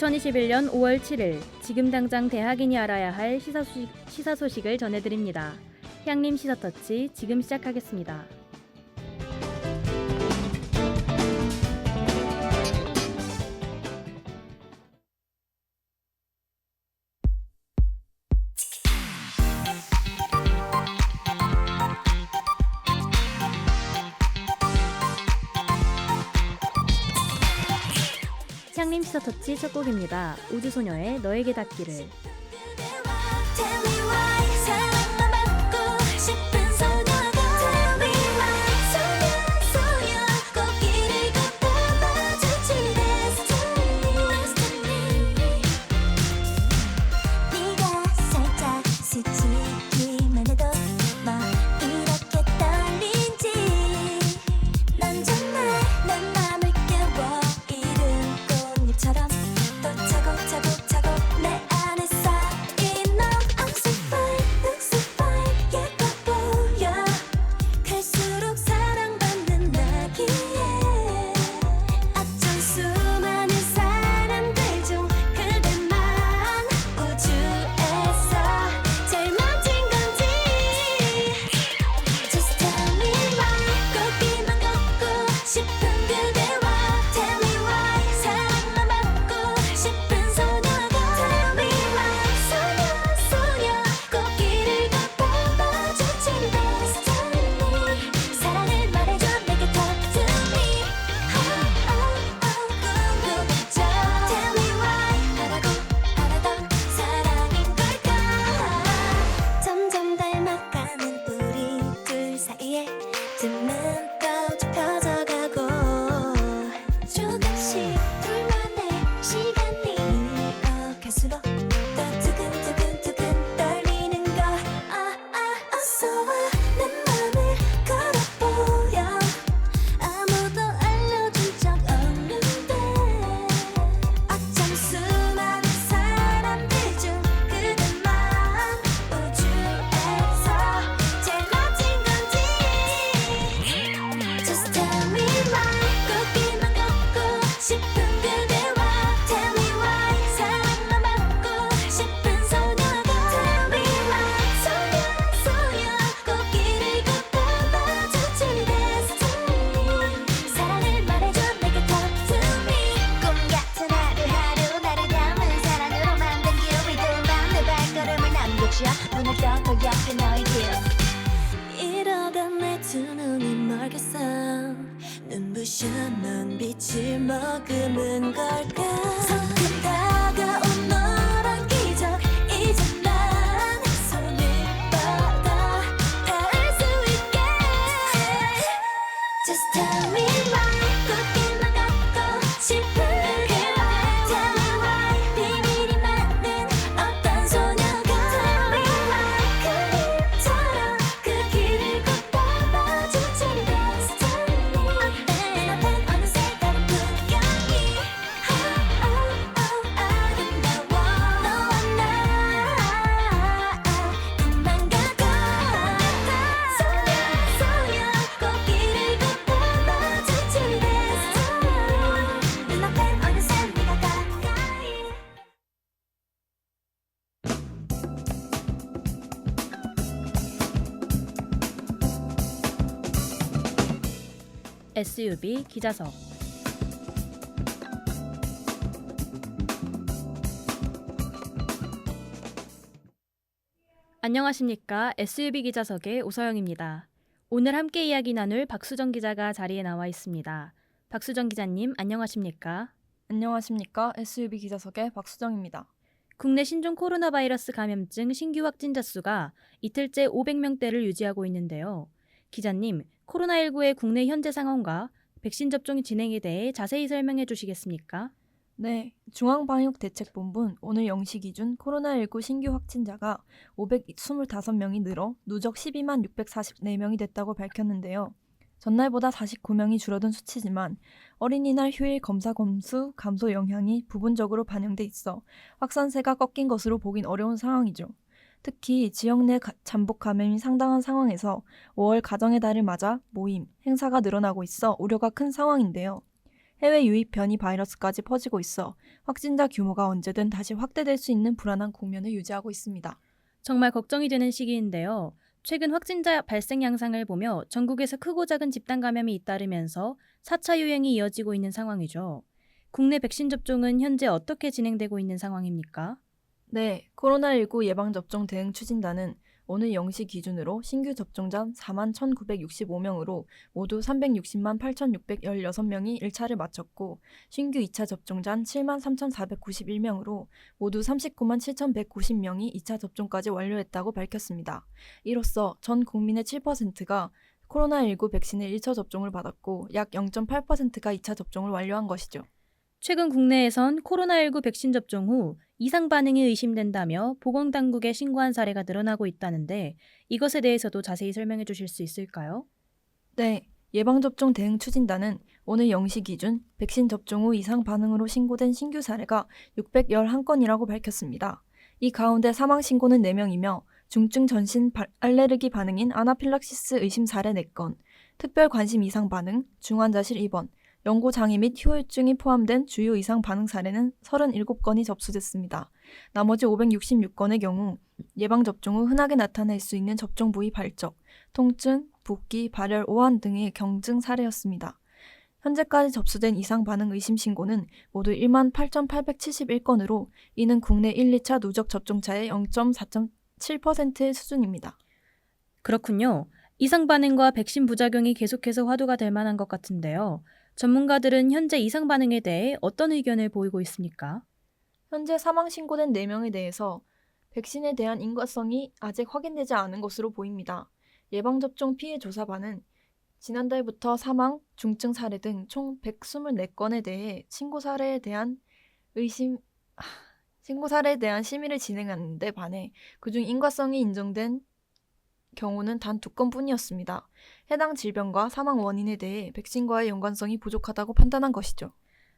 2021년 5월 7일 지금 당장 대학인이 알아야 할 시사 소식을 전해드립니다. 향림 시사터치 지금 시작하겠습니다. 향림 시사터치 첫 곡입니다. 우주소녀의 너에게 닿기를. 이러다 내 두 눈이 멀겠어. 눈부셔 넌 빛을 머금은 걸까. 성큼 다가온 너란 기적 이제 난 손을 뻗어 닿을 수 있게. Just tell me why 꽃길만 걷고 싶은 Tell me why 비밀이 많은 어떤 소녀가 Tell me why 그림처럼 그 길을 걷다 마주친 destiny. 눈앞엔 어느새 다른 풍경이 아름다워. 너와 나 꿈만 가고 소녀 꽃길을 걷다 마주친 destiny. 눈앞엔 어느새 네가 가까이. SUB 기자석. 안녕하십니까. SUB 기자석의 오서영입니다. 오늘 함께 이야기 나눌 박수정 기자가 자리에 나와 있습니다. 박수정 기자님 안녕하십니까? 안녕하십니까. SUB 기자석의 박수정입니다. 국내 신종 코로나 바이러스 감염증 신규 확진자 수가 이틀째 500명대를 유지하고 있는데요. 기자님, 코로나19의 국내 현재 상황과 백신 접종 진행에 대해 자세히 설명해 주시겠습니까? 네, 중앙방역대책본부는 오늘 0시 기준 코로나19 신규 확진자가 525명이 늘어 누적 12만 644명이 됐다고 밝혔는데요. 전날보다 49명이 줄어든 수치지만 어린이날 휴일 검사 건수 감소 영향이 부분적으로 반영돼 있어 확산세가 꺾인 것으로 보긴 어려운 상황이죠. 특히 지역 내 잠복 감염이 상당한 상황에서 5월 가정의 달을 맞아 모임, 행사가 늘어나고 있어 우려가 큰 상황인데요. 해외 유입 변이 바이러스까지 퍼지고 있어 확진자 규모가 언제든 다시 확대될 수 있는 불안한 국면을 유지하고 있습니다. 정말 걱정이 되는 시기인데요. 최근 확진자 발생 양상을 보며 전국에서 크고 작은 집단 감염이 잇따르면서 4차 유행이 이어지고 있는 상황이죠. 국내 백신 접종은 현재 어떻게 진행되고 있는 상황입니까? 네, 코로나19 예방접종 대응 추진단은 오늘 0시 기준으로 신규 접종자 4만 1,965명으로 모두 360만 8,616명이 1차를 마쳤고 신규 2차 접종자 7만 3,491명으로 모두 39만 7,190명이 2차 접종까지 완료했다고 밝혔습니다. 이로써 전 국민의 7%가 코로나19 백신의 1차 접종을 받았고 약 0.8%가 2차 접종을 완료한 것이죠. 최근 국내에선 코로나19 백신 접종 후 이상 반응이 의심된다며 보건당국에 신고한 사례가 늘어나고 있다는데 이것에 대해서도 자세히 설명해 주실 수 있을까요? 네, 예방접종 대응 추진단은 오늘 0시 기준 백신 접종 후 이상 반응으로 신고된 신규 사례가 611건이라고 밝혔습니다. 이 가운데 사망 신고는 4명이며 중증 전신 알레르기 반응인 아나필락시스 의심 사례 4건, 특별 관심 이상 반응, 중환자실 입원, 연고 장애 및 후유증이 포함된 주요 이상 반응 사례는 37건이 접수됐습니다. 나머지 566건의 경우 예방접종 후 흔하게 나타날 수 있는 접종 부위 발적, 통증, 붓기, 발열, 오한 등의 경증 사례였습니다. 현재까지 접수된 이상 반응 의심 신고는 모두 1만 8,871건으로 이는 국내 1, 2차 누적 접종자의 0.4.7%의 수준입니다. 그렇군요. 이상 반응과 백신 부작용이 계속해서 화두가 될 만한 것 같은데요. 전문가들은 현재 이상 반응에 대해 어떤 의견을 보이고 있습니까? 현재 사망 신고된 4명에 대해서 백신에 대한 인과성이 아직 확인되지 않은 것으로 보입니다. 예방접종 피해 조사반은 지난달부터 사망, 중증 사례 등 총 124건에 대해 신고 사례에 대한 심의를 진행하는데 반해 그중 인과성이 인정된 경우는 단 2건뿐이었습니다. 해당 질병과 사망 원인에 대해 백신과의 연관성이 부족하다고 판단한 것이죠.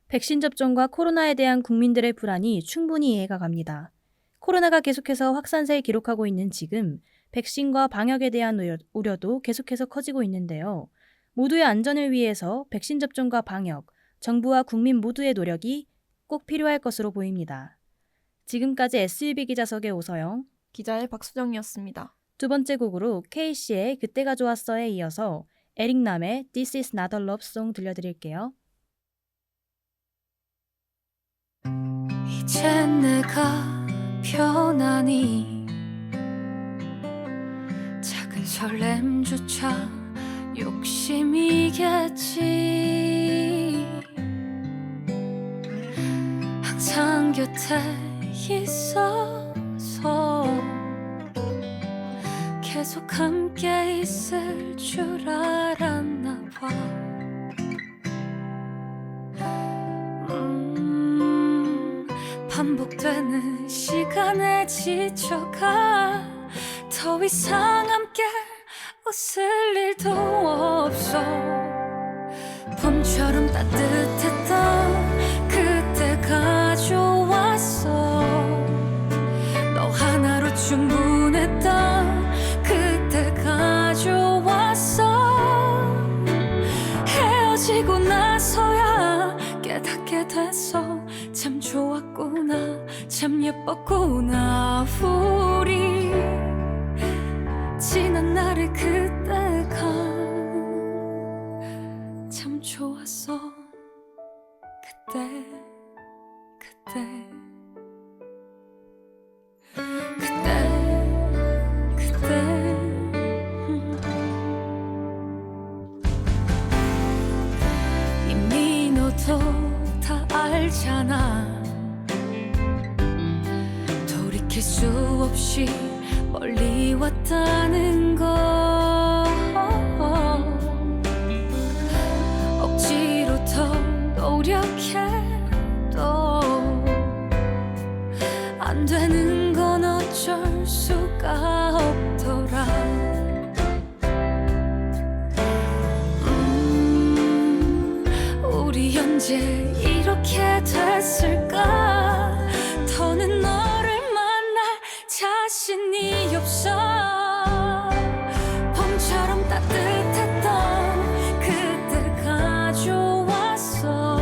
백신 접종과 코로나에 대한 국민들의 불안이 충분히 이해가 갑니다. 코로나가 계속해서 확산세를 기록하고 있는 지금 백신과 방역에 대한 우려도 계속해서 커지고 있는데요. 모두의 안전을 위해서 백신 접종과 방역, 정부와 국민 모두의 노력이 꼭 필요할 것으로 보입니다. 지금까지 SUB 기자석의 오서영, 기자의 박수정이었습니다. 두 번째 곡으로 K씨의 그때가 좋았어에 이어서 에릭남의 This is not a love song 들려드릴게요. 이젠 내가 편하니 작은 설렘조차 욕심이겠지 항상 곁에 있어서 계속 함께 있을 줄 알았나 봐 반복되는 시간에 지쳐가 더 이상 함께 웃을 일도 없어 봄처럼 따뜻했던 그때가 좋았어 너 하나로 충분했던 그때가 좋았어 헤어지고 나서야 깨닫게 됐어 참 좋았구나 참 예뻤구나 우리 지난 날의 그때가 참 좋았어 그때 이미 너도 다 알잖아 돌이킬 수 없이 멀리 왔다는 거 억지로 더 노력해도 안 되는 건 어쩔 수가 없더라 우리 언제 이렇게 됐을까 더는 너를 만날 자신이 없어 봄처럼 따뜻했던 그때가 좋았어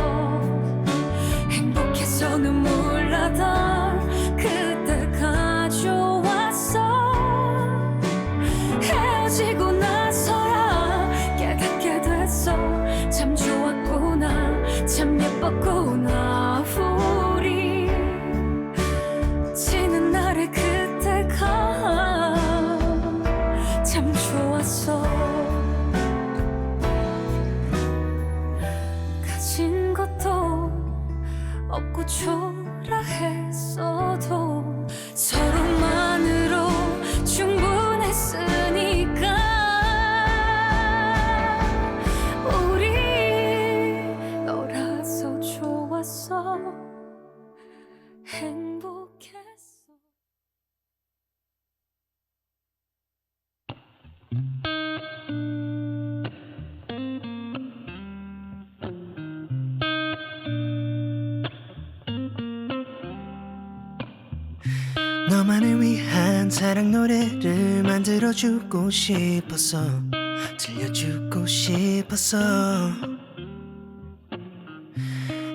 사랑 노래를 만들어주고 싶었어. 들려주고 싶었어.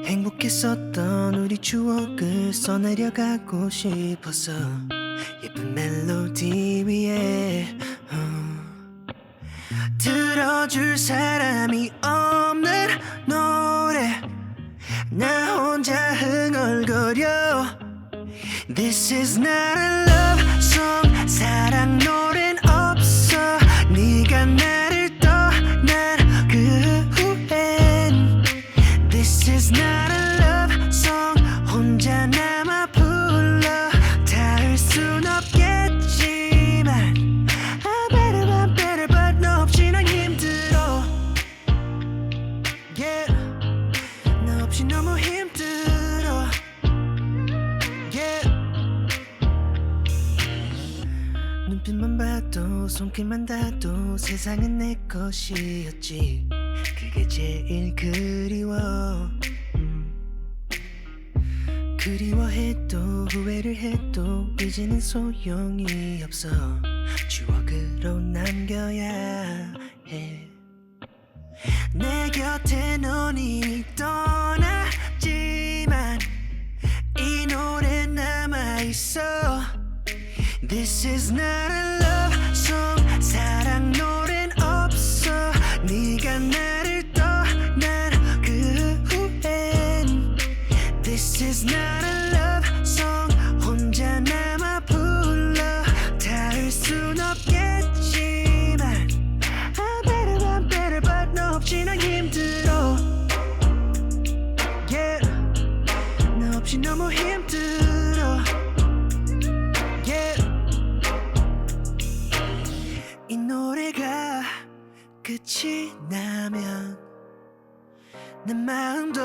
행복했었던 우리 추억을 써내려가고 싶었어. 예쁜 멜로디 위에 들어줄 사람이 없는 노래 나 혼자 흥얼거려. This is not a love song. 사랑 노래는 없어. 네가 나를 떠난 그 후엔 This is not a love song. 혼자 남아 불러 닿을 순 없겠지만 I better but 너 없이 난 힘들어. Yeah, 너 없이 너무 힘들어. Yeah. 눈빛만 봐도 손길만 닿아도 세상은 내 것이었지. 그게 제일 그리워. 그리워해도 후회를 해도 이제는 소용이 없어. 추억으로 남겨야 해. 내 곁에 넌 이미 떠났지만 이 노래 남아있어. This is not a love song. 사랑 노래는 없어. 네가 나를 떠난 그 후엔 This is not a love song. 혼자 남아 불러 닿을 순 없겠지만 I better but 너 없이 난 힘들어. Yeah, 너 없이 너무 힘들어. Yeah. 이 노래가 끝이 나면 내 마음도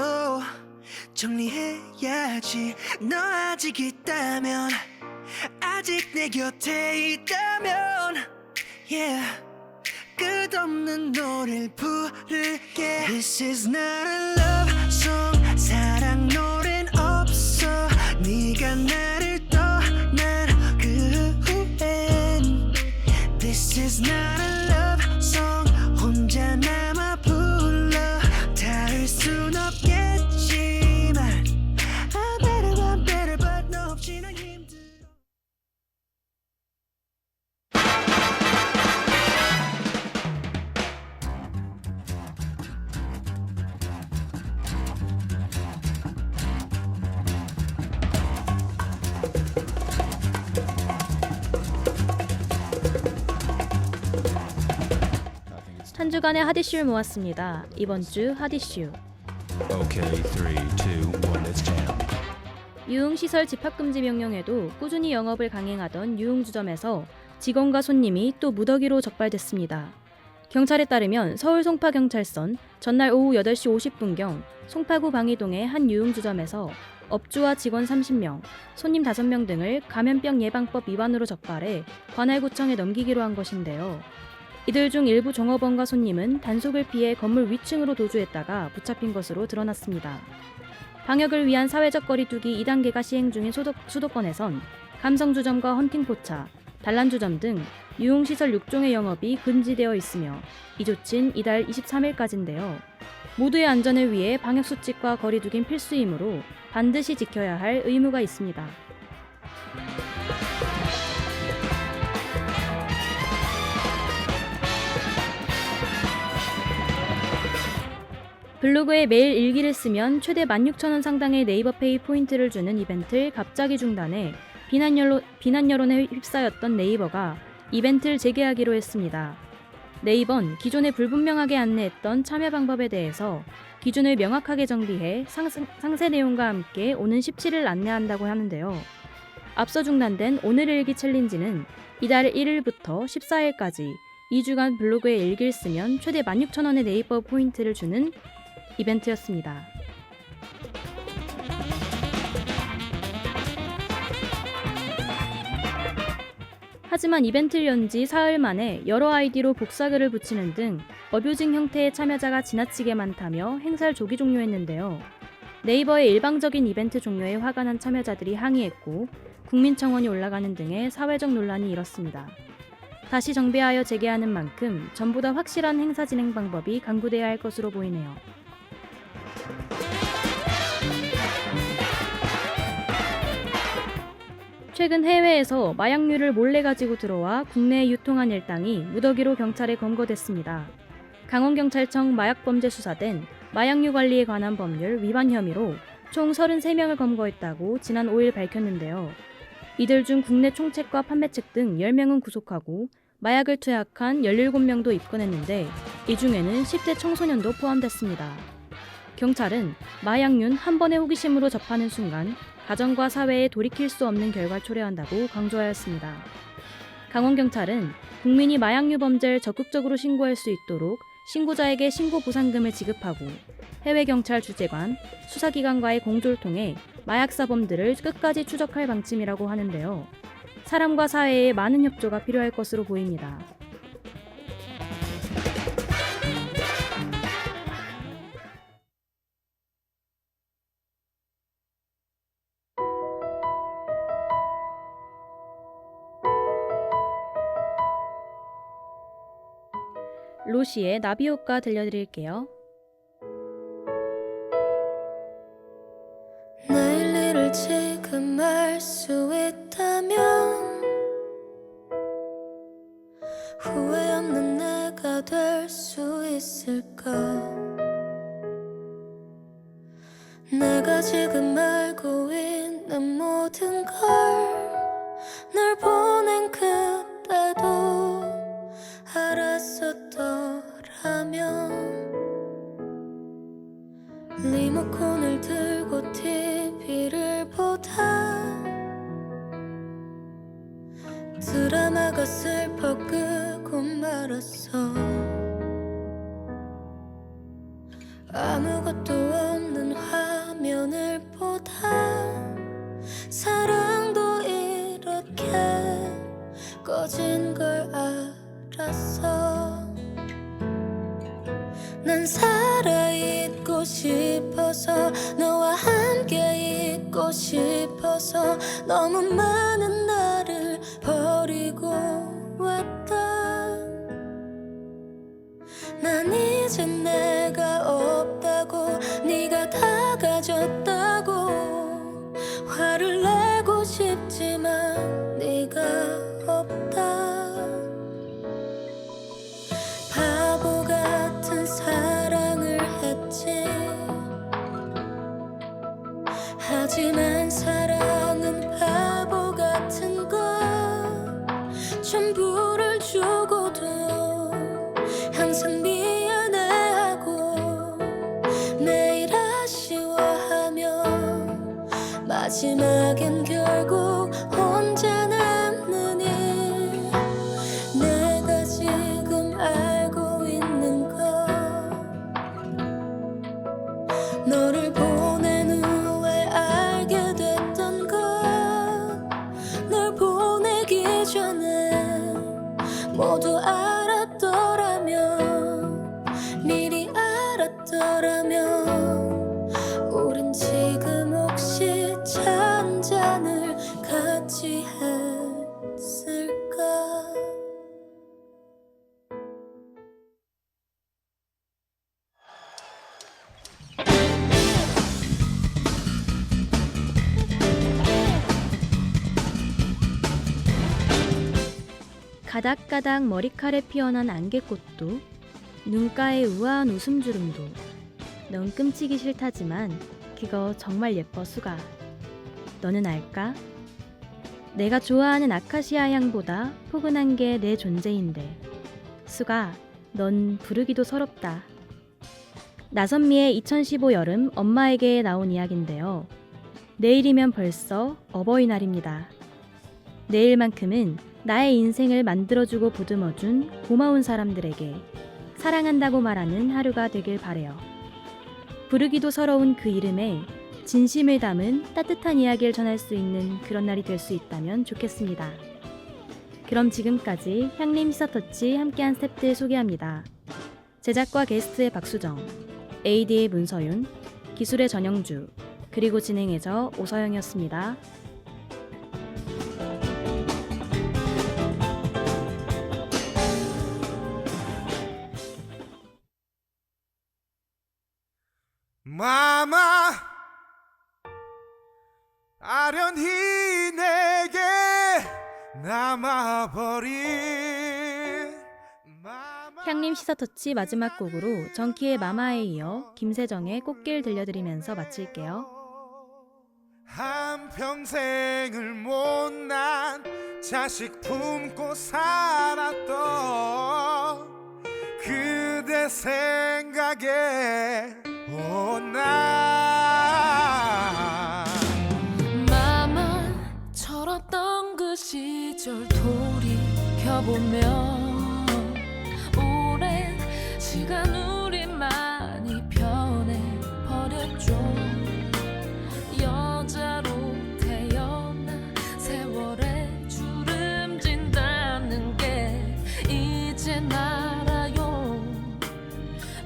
정리해야지. 너 아직 있다면 아직 내 곁에 있다면 Yeah, 끝없는 노래를 부를게. This is not a love song. 사랑 노래는 없어. 네가 나를 떠난 그 후엔 This is not a love song. 혼자 남아 불러 닿을 순 없겠지만 I better but 너 없이 난 힘들어. 한 주간의 핫 이슈를 모았습니다. 이번 주 핫 이슈. Okay, 3, 2, 1, let's jam. 유흥시설 집합금지 명령에도 꾸준히 영업을 강행하던 유흥주점에서 직원과 손님이 또 무더기로 적발됐습니다. 경찰에 따르면 서울 송파경찰선 전날 오후 8시 50분경 송파구 방이동의 한 유흥주점에서 업주와 직원 30명, 손님 5명 등을 감염병 예방법 위반으로 적발해 관할구청에 넘기기로 한 것인데요. 이들 중 일부 종업원과 손님은 단속을 피해 건물 위층으로 도주했다가 붙잡힌 것으로 드러났습니다. 방역을 위한 사회적 거리두기 2단계가 시행 중인 수도권에선 감성주점과 헌팅포차, 단란주점 등 유흥시설 6종의 영업이 금지되어 있으며 이 조치는 이달 23일까지인데요. 모두의 안전을 위해 방역수칙과 거리두기는 필수이므로 반드시 지켜야 할 의무가 있습니다. 블로그에 매일 일기를 쓰면 최대 16,000원 상당의 네이버페이 포인트를 주는 이벤트를 갑자기 중단해 비난 여론에 휩싸였던 네이버가 이벤트를 재개하기로 했습니다. 네이버는 기존에 불분명하게 안내했던 참여 방법에 대해서 기준을 명확하게 정비해 상세 내용과 함께 오는 17일 안내한다고 하는데요. 앞서 중단된 오늘 일기 챌린지는 이달 1일부터 14일까지 2주간 블로그에 일기를 쓰면 최대 16,000원의 네이버 포인트를 주는 이벤트였습니다. 하지만 이벤트를 연 지 사흘 만에 여러 아이디로 복사글을 붙이는 등 어뷰징 형태의 참여자가 지나치게 많다며 행사를 조기 종료했는데요. 네이버의 일방적인 이벤트 종료에 화가 난 참여자들이 항의했고 국민청원이 올라가는 등의 사회적 논란이 일었습니다. 다시 정비하여 재개하는 만큼 전보다 확실한 행사 진행 방법이 강구돼야 할 것으로 보이네요. 최근 해외에서 마약류를 몰래 가지고 들어와 국내에 유통한 일당이 무더기로 경찰에 검거됐습니다. 강원경찰청 마약범죄수사대는 마약류 관리에 관한 법률 위반 혐의로 총 33명을 검거했다고 지난 5일 밝혔는데요. 이들 중 국내 총책과 판매책 등 10명은 구속하고 마약을 투약한 17명도 입건했는데 이 중에는 10대 청소년도 포함됐습니다. 경찰은 마약류는 한 번의 호기심으로 접하는 순간 가정과 사회에 돌이킬 수 없는 결과를 초래한다고 강조하였습니다. 강원경찰은 국민이 마약류 범죄를 적극적으로 신고할 수 있도록 신고자에게 신고 보상금을 지급하고 해외경찰 주재관, 수사기관과의 공조를 통해 마약사범들을 끝까지 추적할 방침이라고 하는데요. 사람과 사회의 많은 협조가 필요할 것으로 보입니다. 로시의 나비효과 들려드릴게요. 내일 일을 지금 알 수 있다면 후회 없는 내가 될 수 있을까? 내가 지금 알고 있는 모든 걸 널 보낸 그때도 알았었더라면 리모컨을 들고 TV를 보다 드라마가 슬퍼 끄고 말았어. 아무것도 없는 화면을 보다 사랑도 이렇게 꺼진 걸 알았어. 난 살아있고 싶어서 너와 함께 있고 싶어서 너무 많은 나를 버리고 왔다. 난 이제 내가 없다고 네가 다 가졌다고 화를 내고 싶지만 네가 없다. 바보 같은 사랑을 했지. 하지만 사랑은 바보 같은 것. 전부를 주고도 항상 미안해하고 매일 아쉬워하며 마지막엔 결국 혼자 남느니. 내가 지금 알고 있는 것. 너를 보낸 후에 알게 됐던 것. 널 보내기 전에 모두 알았더라면, 미리 알았더라면 우린 지금 혹시 차 한 잔을 같이 했을까. 가닥가닥 머리칼에 피어난 안개꽃도 눈가에 우아한 웃음주름도 넌 끔찍이 싫다지만 그거 정말 예뻐 수가. 너는 알까? 내가 좋아하는 아카시아 향보다 포근한 게 내 존재인데 수가 넌 부르기도 서럽다. 나선미의 2015 여름 엄마에게 나온 이야기인데요. 내일이면 벌써 어버이날입니다. 내일만큼은 나의 인생을 만들어주고 보듬어준 고마운 사람들에게 사랑한다고 말하는 하루가 되길 바래요. 부르기도 서러운 그 이름에 진심을 담은 따뜻한 이야기를 전할 수 있는 그런 날이 될 수 있다면 좋겠습니다. 그럼 지금까지 향림 시사터치 함께한 스태프들 소개합니다. 제작과 게스트의 박수정, AD의 문서윤, 기술의 전영주, 그리고 진행의 저 오서영이었습니다. 마마 아련히 내게 남아버린 향림 시사터치 마지막 곡으로 정키의 마마에 이어 김세정의 꽃길 들려드리면서 마칠게요. 한평생을 못난 자식 품고 살았던 그대 생각에 나 마마 철었던 그 시절 돌이켜보면 오랜 시간 우리 많이 변해버렸죠. 여자로 태어나 세월에 주름진다는 게 이제 알아요.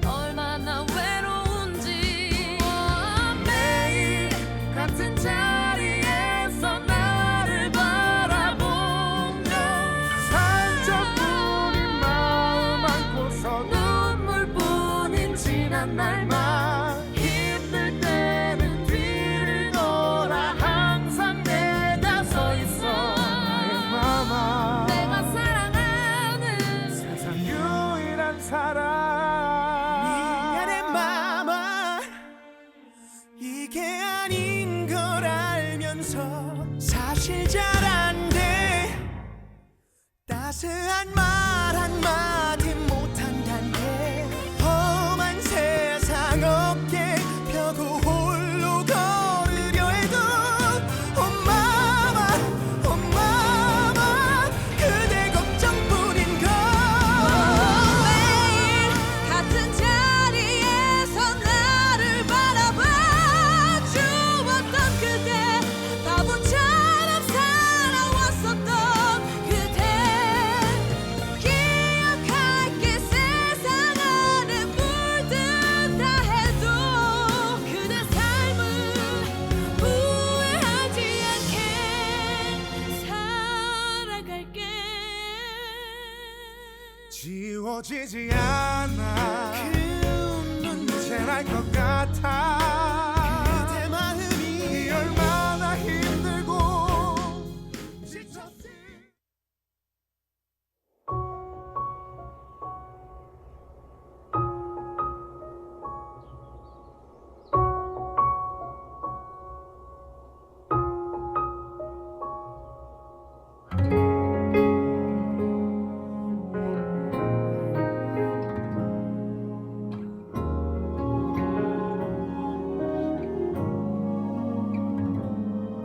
얼마나 외로운지. 매일 같은 자리에서 나를 바라보며 산적뿐인 마음 안고서 눈물뿐인 지난 날만 힘들 때는 뒤를 돌아 항상 내가 서 있어. 나의 마마 내가 사랑하는 세상 유일한 사람. 미안해 마마 이게 아닌 걸 알면서 사실 잘 안 돼. 따스한 말 한마디 못한단 게 험한 세상 어깨 펴고 홀로 걸으려 해도 엄마마 그대 걱정뿐인 걸. 매일 같은 자리에서 나를 바라봐 주었던 그대 바보처럼 살아왔었던 그대 기억할게. 세상 안에 물든다 해도 그대 삶을 후회하지 않게 살아갈게. 지워지지 않아 이젠 알 것 같아 그대 마음이 얼마나 힘들고 지쳤지.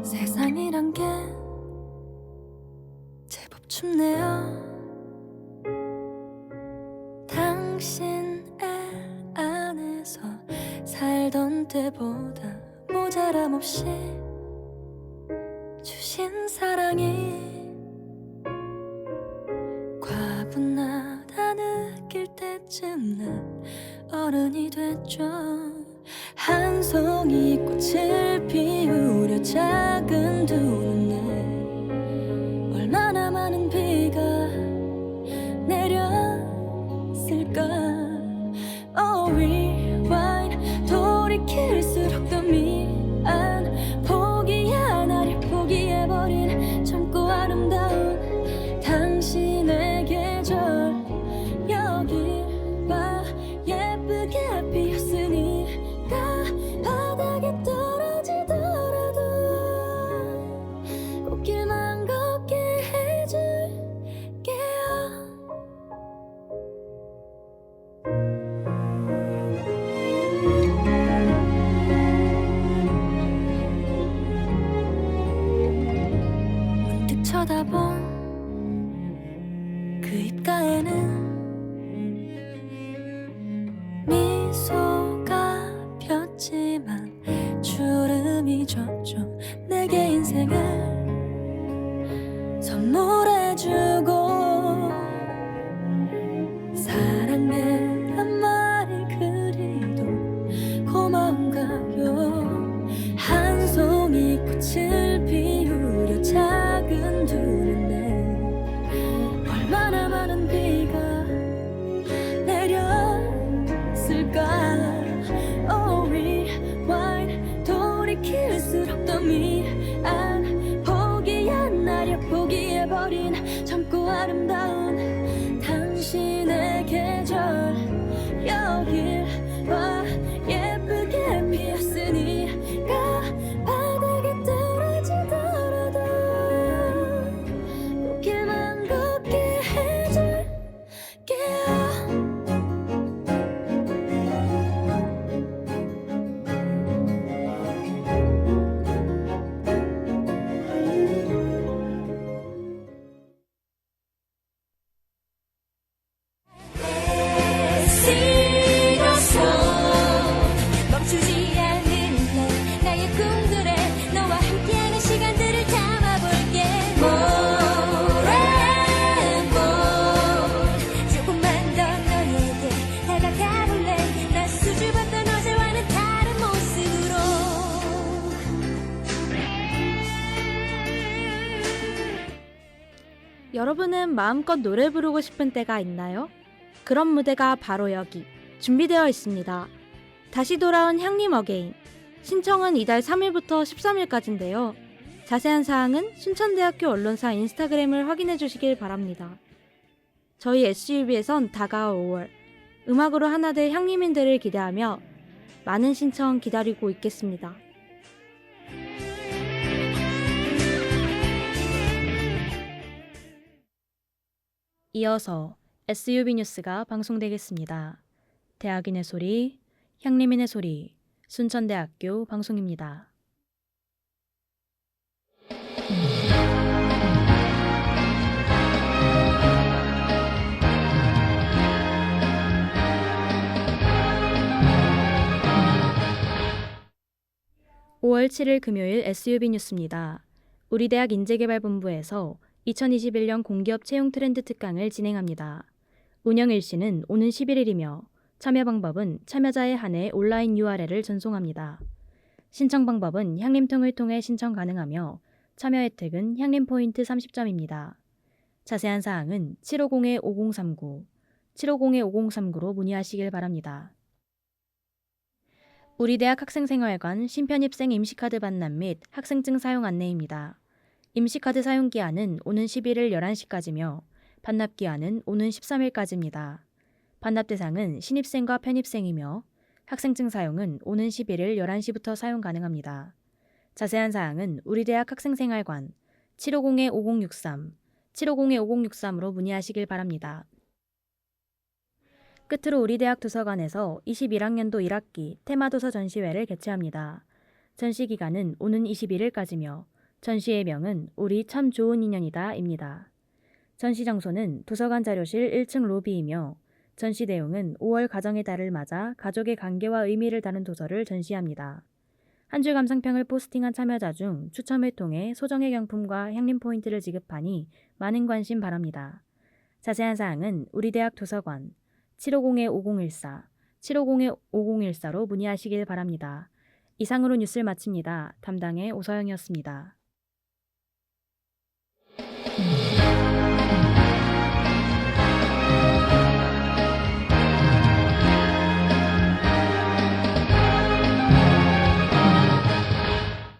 세상이란 게 제법 춥네요. 당신 애 안에서 살던 때보다 모자람 없이 주신 사랑이 과분하다 느낄 때쯤 난 어른이 됐죠. 한 송이 꽃을 피우려 작은 두 눈에 얼마나 많은 비가 내렸을까. rewind 돌이킬수록 더 미안. 포기한 나를 포기해버린 젊고 아름다운 당신의 계절. 여길 봐 예쁘게 피었으니까 바닥에 떨어지더라도 꽃길만 걷게 해줄게요. 문득 쳐다본 그 입가에는 미소가 폈지만 주름이 점점 내게 인생을 선물해주고 사랑해란 말을 그리도 고마운가요. 한 송이 꽃을 피우려 작은 두 눈에 얼마나 많은 비가 부탁드릴게요. 애쓰면서 멈추지 않는 너 나의 꿈들에 너와 함께하는 시간들을 담아볼게. More and more 조금만 더 너에게 다가가볼래. 난 수줍었던 어제와는 다른 모습으로. 여러분은 마음껏 노래 부르고 싶은 때가 있나요? 그런 무대가 바로 여기 준비되어 있습니다. 다시 돌아온 향림 어게인. 신청은 이달 3일부터 13일까지인데요. 자세한 사항은 순천대학교 언론사 인스타그램을 확인해 주시길 바랍니다. 저희 SUB에선 다가올 5월 음악으로 하나 될 향림인들을 기대하며 많은 신청 기다리고 있겠습니다. 이어서 SUB 뉴스가 방송되겠습니다. 대학인의 소리, 향림인의 소리, 순천대학교 방송입니다. (5월 7일) 금요일 SUB 뉴스입니다. 우리 대학 인재개발본부에서 2021년 공기업 채용 트렌드 특강을 진행합니다. 운영 일시는 오는 11일이며 참여 방법은 참여자에 한해 온라인 URL을 전송합니다. 신청 방법은 향림통을 통해 신청 가능하며 참여 혜택은 향림 포인트 30점입니다. 자세한 사항은 750-5039, 750-5039로 문의하시길 바랍니다. 우리 대학 학생생활관 신편입생 임시카드 반납 및 학생증 사용 안내입니다. 임시카드 사용 기한은 오는 11일 11시까지며 반납 기한은 오는 13일까지입니다. 반납 대상은 신입생과 편입생이며 학생증 사용은 오는 11일 11시부터 사용 가능합니다. 자세한 사항은 우리 대학 학생생활관 750-5063, 750-5063으로 문의하시길 바랍니다. 끝으로 우리 대학 도서관에서 21학년도 1학기 테마도서 전시회를 개최합니다. 전시 기간은 오는 21일까지며 전시의 명은 우리 참 좋은 인연이다입니다. 전시 장소는 도서관 자료실 1층 로비이며 전시 내용은 5월 가정의 달을 맞아 가족의 관계와 의미를 다룬 도서를 전시합니다. 한 줄 감상평을 포스팅한 참여자 중 추첨을 통해 소정의 경품과 향림 포인트를 지급하니 많은 관심 바랍니다. 자세한 사항은 우리 대학 도서관 750-5014, 750-5014로 문의하시길 바랍니다. 이상으로 뉴스를 마칩니다. 담당의 오서영이었습니다.